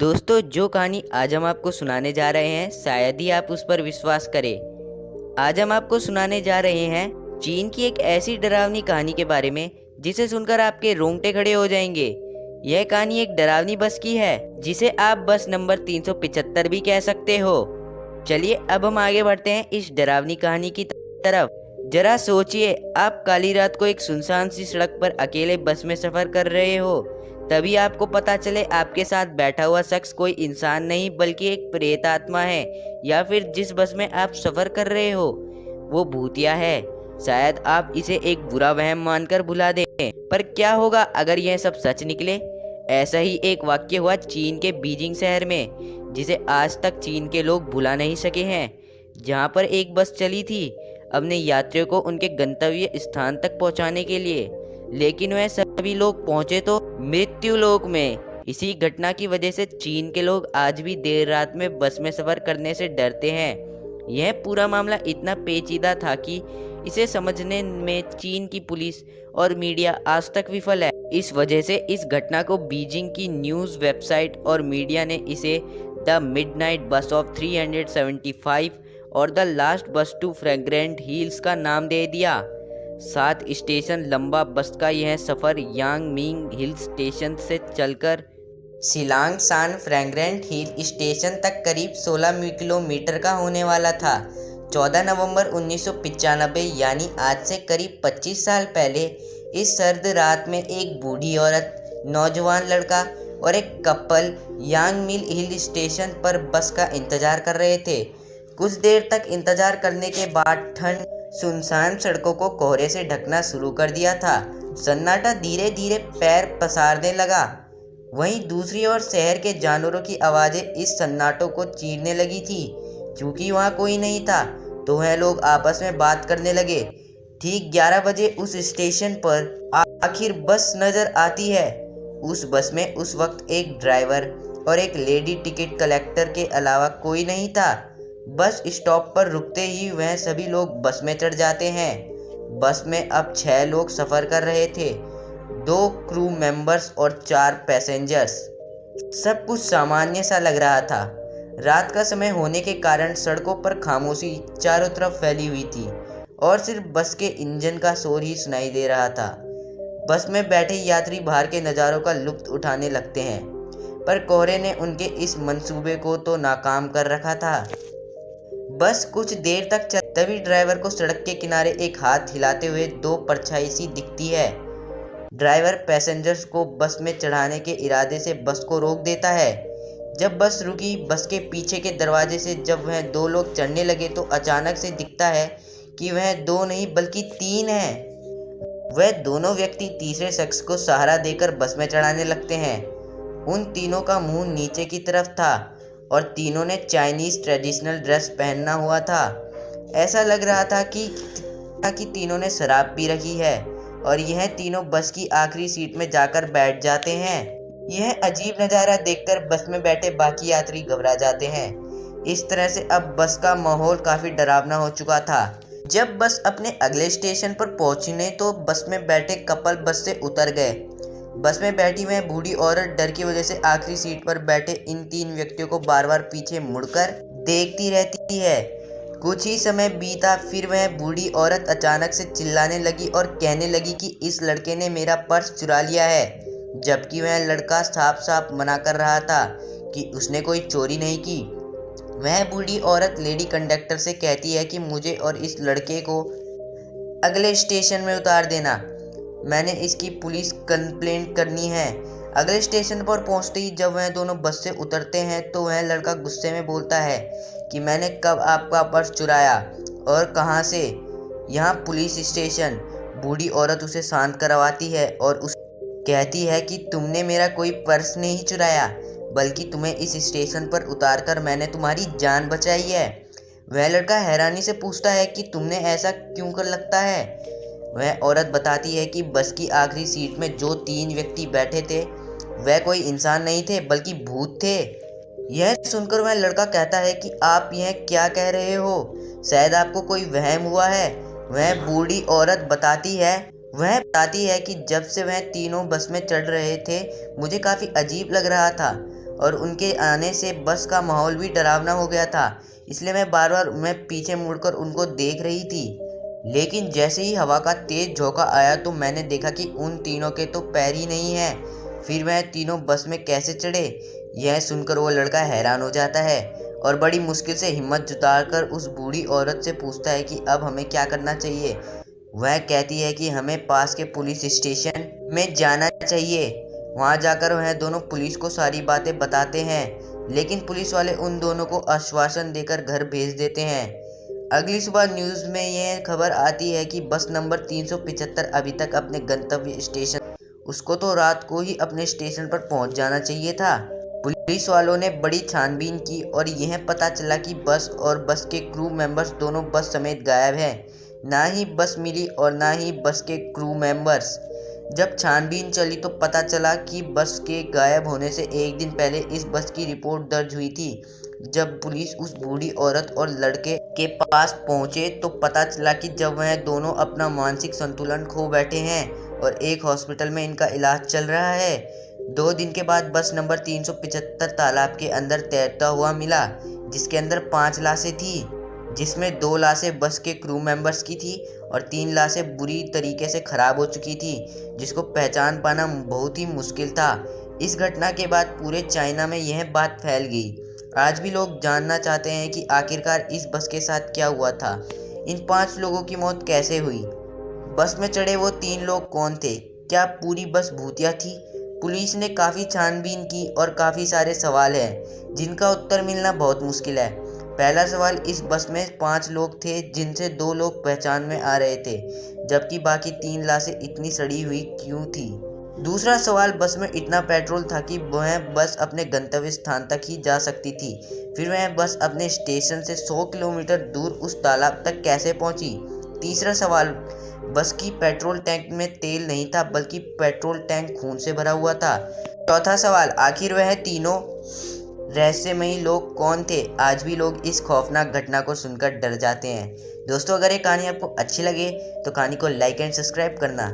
दोस्तों, जो कहानी आज हम आपको सुनाने जा रहे हैं शायद ही आप उस पर विश्वास करें। आज हम आपको सुनाने जा रहे हैं चीन की एक ऐसी डरावनी कहानी के बारे में जिसे सुनकर आपके रोंगटे खड़े हो जाएंगे। यह कहानी एक डरावनी बस की है जिसे आप बस नंबर 375 भी कह सकते हो। चलिए अब हम आगे बढ़ते हैं इस डरावनी कहानी की तरफ। जरा सोचिए, आप काली रात को एक सुनसान सी सड़क पर अकेले बस में सफर कर रहे हो। तभी आपको पता चले आपके साथ बैठा हुआ शख्स कोई इंसान नहीं बल्कि एक प्रेत आत्मा है, या फिर जिस बस में आप सफर कर रहे हो वो भूतिया है। शायद आप इसे एक बुरा वहम मानकर भुला दें, पर क्या होगा अगर यह सब सच निकले। ऐसा ही एक वाक्य हुआ चीन के बीजिंग शहर में, जिसे आज तक चीन के लोग भुला नहीं सके हैं। जहां पर एक बस चली थी अपने यात्रियों को उनके गंतव्य स्थान तक पहुंचाने के लिए, लेकिन वह सभी लोग पहुंचे तो मृत्यु लोक में। इसी घटना की वजह से चीन के लोग आज भी देर रात में बस में सफर करने से डरते हैं। यह पूरा मामला इतना पेचीदा था कि इसे समझने में चीन की पुलिस और मीडिया आज तक विफल है। इस वजह से इस घटना को बीजिंग की न्यूज़ वेबसाइट और मीडिया ने इसे द मिडनाइट बस ऑफ 375 और द लास्ट बस टू फ्रेग्रेंट हिल्स का नाम दे दिया। 7 स्टेशन लंबा बस का यह सफ़र यांगमिंग हिल स्टेशन से चलकर शिलांग सान फ्रेग्रेंट हिल स्टेशन तक करीब 16 किलोमीटर का होने वाला था। 14 नवंबर 1995 यानी आज से करीब 25 साल पहले इस सर्द रात में एक बूढ़ी औरत, नौजवान लड़का और एक कपल यांगमिल हिल स्टेशन पर बस का इंतजार कर रहे थे। कुछ देर तक इंतजार करने के बाद ठंड सुनसान सड़कों को कोहरे से ढकना शुरू कर दिया था। सन्नाटा धीरे धीरे पैर पसारने लगा। वहीं दूसरी ओर शहर के जानवरों की आवाज़ें इस सन्नाटों को चीरने लगी थी। क्योंकि वहाँ कोई नहीं था तो वह लोग आपस में बात करने लगे। ठीक 11 बजे उस स्टेशन पर आखिर बस नज़र आती है। उस बस में उस वक्त एक ड्राइवर और एक लेडी टिकट कलेक्टर के अलावा कोई नहीं था। बस स्टॉप पर रुकते ही वह सभी लोग बस में चढ़ जाते हैं। बस में अब 6 लोग सफ़र कर रहे थे, 2 क्रू मेंबर्स और 4 पैसेंजर्स। सब कुछ सामान्य सा लग रहा था। रात का समय होने के कारण सड़कों पर खामोशी चारों तरफ फैली हुई थी और सिर्फ बस के इंजन का शोर ही सुनाई दे रहा था। बस में बैठे यात्री बाहर के नज़ारों का लुत्फ उठाने लगते हैं, पर कोहरे ने उनके इस मंसूबे को तो नाकाम कर रखा था। बस कुछ देर तक चल, तभी ड्राइवर को सड़क के किनारे एक हाथ हिलाते हुए 2 परछाई सी दिखती है। ड्राइवर पैसेंजर्स को बस में चढ़ाने के इरादे से बस को रोक देता है। जब बस रुकी, बस के पीछे के दरवाजे से जब वह 2 लोग चढ़ने लगे तो अचानक से दिखता है कि वह 2 नहीं बल्कि 3 हैं। वह दोनों व्यक्ति तीसरे शख्स को सहारा देकर बस में चढ़ाने लगते हैं। उन तीनों का मुंह नीचे की तरफ था और तीनों ने चाइनीज़ ट्रेडिशनल ड्रेस पहना हुआ था। ऐसा लग रहा था कि तीनों ने शराब पी रखी है और यह तीनों बस की आखिरी सीट में जाकर बैठ जाते हैं। यह अजीब नज़ारा देखकर बस में बैठे बाकी यात्री घबरा जाते हैं। इस तरह से अब बस का माहौल काफ़ी डरावना हो चुका था। जब बस अपने अगले स्टेशन पर पहुंची तो बस में बैठे कपल बस से उतर गए। बस में बैठी वह बूढ़ी औरत डर की वजह से आखिरी सीट पर बैठे इन 3 व्यक्तियों को बार बार पीछे मुड़कर देखती रहती है। कुछ ही समय बीता, फिर वह बूढ़ी औरत अचानक से चिल्लाने लगी और कहने लगी कि इस लड़के ने मेरा पर्स चुरा लिया है, जबकि वह लड़का साफ साफ मना कर रहा था कि उसने कोई चोरी नहीं की। वह बूढ़ी औरत लेडी कंडक्टर से कहती है कि मुझे और इस लड़के को अगले स्टेशन में उतार देना, मैंने इसकी पुलिस कंप्लेंट करनी है। अगले स्टेशन पर पहुंचते ही जब वह दोनों बस से उतरते हैं तो वह लड़का गुस्से में बोलता है कि मैंने कब आपका पर्स चुराया और कहां से? यहाँ पुलिस स्टेशन। बूढ़ी औरत उसे शांत करवाती है और उसे कहती है कि तुमने मेरा कोई पर्स नहीं चुराया, बल्कि तुम्हें इस स्टेशन पर उतारकर मैंने तुम्हारी जान बचाई है। वह लड़का हैरानी से पूछता है कि तुमने ऐसा क्यों कर लगता है? वह औरत बताती है कि बस की आखिरी सीट में जो 3 व्यक्ति बैठे थे वह कोई इंसान नहीं थे बल्कि भूत थे। यह सुनकर वह लड़का कहता है कि आप यह क्या कह रहे हो? शायद आपको कोई वहम हुआ है। वह बूढ़ी औरत बताती है कि जब से वह तीनों बस में चढ़ रहे थे मुझे काफ़ी अजीब लग रहा था। और उनके आने से बस का माहौल भी डरावना हो गया था, इसलिए मैं बार बार पीछे मुड़कर उनको देख रही थी। लेकिन जैसे ही हवा का तेज झोंका आया तो मैंने देखा कि उन तीनों के तो पैर ही नहीं है। फिर वह तीनों बस में कैसे चढ़े, यह सुनकर वो लड़का हैरान हो जाता है और बड़ी मुश्किल से हिम्मत जुटाकर उस बूढ़ी औरत से पूछता है कि अब हमें क्या करना चाहिए। वह कहती है कि हमें पास के पुलिस स्टेशन में जाना चाहिए। वहां जाकर वह दोनों पुलिस को सारी बातें बताते हैं, लेकिन पुलिस वाले उन दोनों को आश्वासन देकर घर भेज देते हैं। अगली सुबह न्यूज़ में यह खबर आती है कि बस नंबर 375 अभी तक अपने गंतव्य स्टेशन, उसको तो रात को ही अपने स्टेशन पर पहुंच जाना चाहिए था। पुलिस वालों ने बड़ी छानबीन की और यह पता चला कि बस और बस के क्रू मेंबर्स दोनों बस समेत गायब हैं। ना ही बस मिली और ना ही बस के क्रू मेंबर्स। जब छानबीन चली तो पता चला कि बस के गायब होने से एक दिन पहले इस बस की रिपोर्ट दर्ज हुई थी। जब पुलिस उस बूढ़ी औरत और लड़के के पास पहुंचे तो पता चला कि जब वह दोनों अपना मानसिक संतुलन खो बैठे हैं और एक हॉस्पिटल में इनका इलाज चल रहा है। 2 दिन के बाद बस नंबर 375 तालाब के अंदर तैरता हुआ मिला, जिसके अंदर 5 लाशें थी, जिसमें 2 लाशें बस के क्रू मेंबर्स की थी और 3 लाशें बुरी तरीके से खराब हो चुकी थी, जिसको पहचान पाना बहुत ही मुश्किल था। इस घटना के बाद पूरे चाइना में यह बात फैल गई। आज भी लोग जानना चाहते हैं कि आखिरकार इस बस के साथ क्या हुआ था, इन 5 लोगों की मौत कैसे हुई, बस में चढ़े वो 3 लोग कौन थे, क्या पूरी बस भूतिया थी। पुलिस ने काफ़ी छानबीन की और काफ़ी सारे सवाल हैं जिनका उत्तर मिलना बहुत मुश्किल है। पहला सवाल, इस बस में 5 लोग थे जिनसे 2 लोग पहचान में आ रहे थे, जबकि बाकी 3 लाशें इतनी सड़ी हुई क्यों थी। दूसरा सवाल, बस में इतना पेट्रोल था कि वह बस अपने गंतव्य स्थान तक ही जा सकती थी, फिर वह बस अपने स्टेशन से 100 किलोमीटर दूर उस तालाब तक कैसे पहुंची। तीसरा सवाल, बस की पेट्रोल टैंक में तेल नहीं था बल्कि पेट्रोल टैंक खून से भरा हुआ था। चौथा सवाल, आखिर वह तीनों रहस्यमयी लोग कौन थे। आज भी लोग इस खौफनाक घटना को सुनकर डर जाते हैं। दोस्तों, अगर ये कहानी आपको अच्छी लगे तो कहानी को लाइक एंड सब्सक्राइब करना